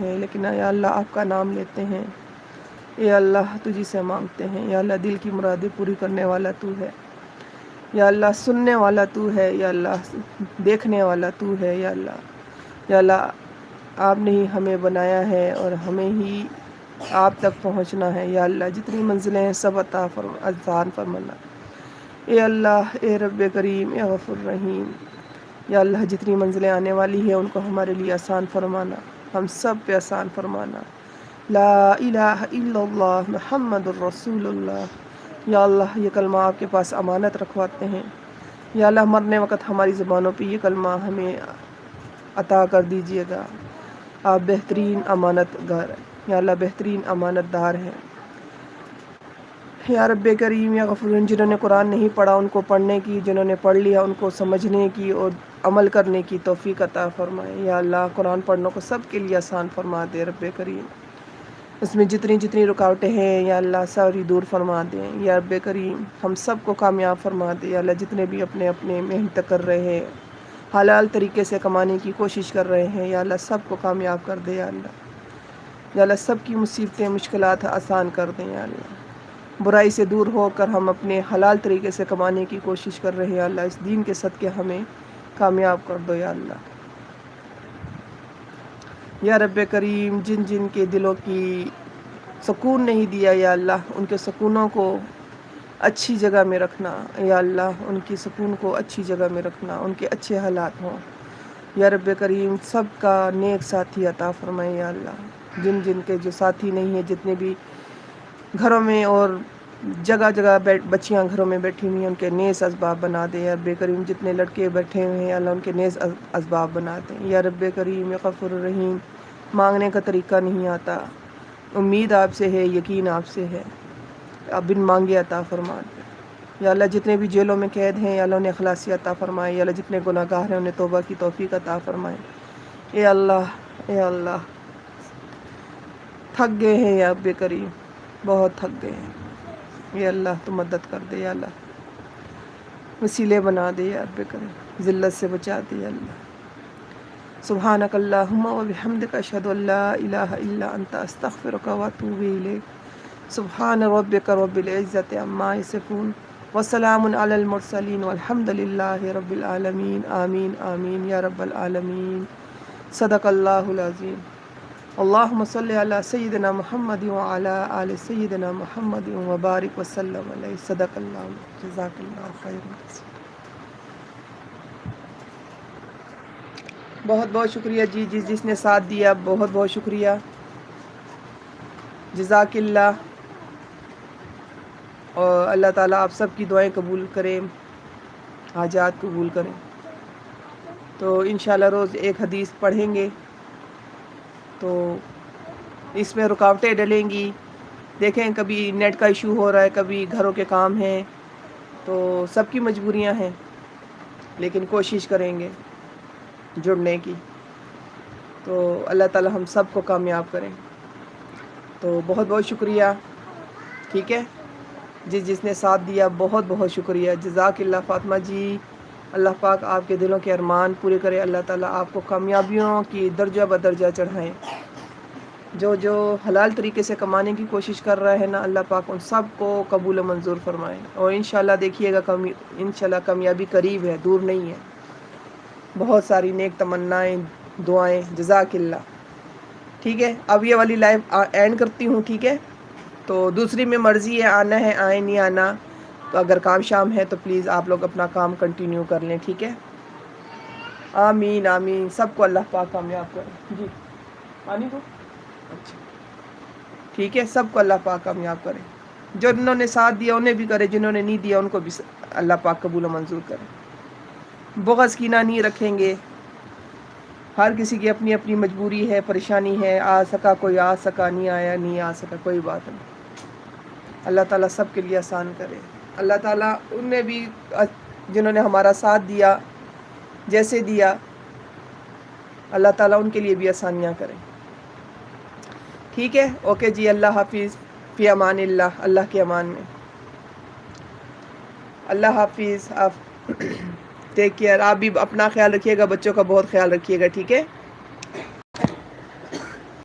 ہیں، لیکن یا اللہ آپ کا نام لیتے ہیں، یا اللہ تجھی سے مانگتے ہیں، یا اللہ دل کی مرادیں پوری کرنے والا تو ہے، یا اللہ سننے والا تو ہے، یا اللہ دیکھنے والا تو ہے، یا اللہ آپ نے ہی ہمیں بنایا ہے اور ہمیں ہی آپ تک پہنچنا ہے، یا اللہ جتنی منزلیں ہیں سب آسان فرمانا، اے اللہ اے رب کریم اے غفور رحیم، یا اللہ جتنی منزلیں آنے والی ہیں ان کو ہمارے لیے آسان فرمانا، ہم سب پہ آسان فرمانا، لا الہ الا اللہ محمد الرسول اللہ، یا اللہ یہ کلمہ آپ کے پاس امانت رکھواتے ہیں، یا اللہ مرنے وقت ہماری زبانوں پہ یہ کلمہ ہمیں عطا کر دیجیے گا، آپ بہترین امانت گار یا اللہ بہترین امانت دار ہیں، یا رب کریم یا غفور، جنہوں نے قرآن نہیں پڑھا ان کو پڑھنے کی، جنہوں نے پڑھ لیا ان کو سمجھنے کی اور عمل کرنے کی توفیق عطا فرمائے، یا اللہ قرآن پڑھنے کو سب کے لیے آسان فرما دے رب کریم، اس میں جتنی رکاوٹیں ہیں یا اللہ ساری دور فرما دیں، یا رب کریم ہم سب کو کامیاب فرما دے، یا اللہ جتنے بھی اپنے محنت کر رہے ہیں، حلال طریقے سے کمانے کی کوشش کر رہے ہیں، یا اللہ سب کو کامیاب کر دے، یا اللہ سب کی مصیبتیں مشکلات آسان کر دیں، یا اللہ برائی سے دور ہو کر ہم اپنے حلال طریقے سے کمانے کی کوشش کر رہے ہیں، یا اللہ اس دین کے صدقے ہمیں کامیاب کر دو، یا اللہ یا رب کریم جن کے دلوں کی سکون نہیں دیا، یا اللہ ان کے سکونوں کو اچھی جگہ میں رکھنا، یا اللہ ان کی سکون کو اچھی جگہ میں رکھنا، ان کے اچھے حالات ہوں، یا رب کریم سب کا نیک ساتھی عطا فرمائے، یا اللہ جن کے جو ساتھی نہیں ہیں، جتنے بھی گھروں میں اور جگہ جگہ بچیاں گھروں میں بیٹھی ہوئی ہیں ان کے نیز اسباب بنا دیں، یا رب کریم جتنے لڑکے بیٹھے ہوئے ہیں اللہ ان کے نیز اسباب بنا دیں، یا رب کریم یا غفور الرحیم مانگنے کا طریقہ نہیں آتا، امید آپ سے ہے، یقین آپ سے ہے، آپ بن مانگے عطا فرما دیں، یا اللہ جتنے بھی جیلوں میں قید ہیں یا اللہ انہیں خلاصی عطا فرمائے، یا اللہ جتنے گناہ گار ہیں انہیں توبہ کی توفیق عطا فرمائے، اے اللہ تھک گئے ہیں یا رب کریم بہت تھک گئے ہیں، یا اللہ تو مدد کر دے، یا اللہ وسیلے بنا دے، یا رب کریم ذلت سے بچا دے، یا اللہ سبحانک اللہم و بحمدک اشہد ان لا الہ الا انت استغفرک و اتوب الیک، سبحان ربک رب العزت عما یصفون وسلام علی المرسلین والحمد للہ رب العالمین، آمین آمین یا رب العالمین، صدق اللہ العظیم، اللہم صلی علی سیدنا محمد وعلی آل سیدنا محمد وبارک وسلم علیہ، صدق اللہ، جزاک اللہ خیر۔ بہت بہت شکریہ جی جس نے ساتھ دیا، بہت بہت شکریہ، جزاک اللہ، اور اللہ تعالیٰ آپ سب کی دعائیں قبول کریں، حاجات قبول کریں۔ تو انشاءاللہ روز ایک حدیث پڑھیں گے، تو اس میں رکاوٹیں ڈلیں گی، دیکھیں کبھی نیٹ کا ایشو ہو رہا ہے، کبھی گھروں کے کام ہیں، تو سب کی مجبوریاں ہیں، لیکن کوشش کریں گے جڑنے کی، تو اللہ تعالی ہم سب کو کامیاب کریں۔ تو بہت بہت شکریہ، ٹھیک ہے، جس نے ساتھ دیا بہت بہت شکریہ، جزاک اللہ فاطمہ جی، اللہ پاک آپ کے دلوں کے ارمان پورے کرے، اللہ تعالیٰ آپ کو کامیابیوں کی درجہ بدرجہ چڑھائیں، جو حلال طریقے سے کمانے کی کوشش کر رہا ہے نا، اللہ پاک ان سب کو قبول و منظور فرمائیں، اور انشاءاللہ دیکھیے گا انشاءاللہ کامیابی قریب ہے، دور نہیں ہے، بہت ساری نیک تمنائیں، دعائیں، جزاک اللہ، ٹھیک ہے۔ اب یہ والی لائف اینڈ کرتی ہوں، ٹھیک ہے، تو دوسری میں مرضی ہے، آنا ہے آئے، نہیں آنا تو اگر کام شام ہے تو پلیز آپ لوگ اپنا کام کنٹینیو کر لیں، ٹھیک ہے، آمین آمین، سب کو اللہ پاک کامیاب کرے، جی آنی کو اچھا، ٹھیک ہے، سب کو اللہ پاک کامیاب کرے، جنہوں نے ساتھ دیا انہیں بھی کرے، جنہوں نے نہیں دیا ان کو بھی اللہ پاک قبول و منظور کرے، بغض کینہ نہیں رکھیں گے، ہر کسی کی اپنی اپنی مجبوری ہے، پریشانی ہے، آ سکا کوئی آ سکا، نہیں آیا نہیں آ سکا، کوئی بات نہیں، اللہ تعالیٰ سب کے لیے آسان کرے، اللہ تعالیٰ ان نے بھی جنہوں نے ہمارا ساتھ دیا، جیسے دیا، اللہ تعالیٰ ان کے لیے بھی آسانیاں کرے، ٹھیک ہے، اوکے جی، اللہ حافظ، فی امان اللہ، اللہ کے امان میں، اللہ حافظ، آپ ٹیک کیئر، آپ بھی اپنا خیال رکھیے گا، بچوں کا بہت خیال رکھیے گا، ٹھیک ہے۔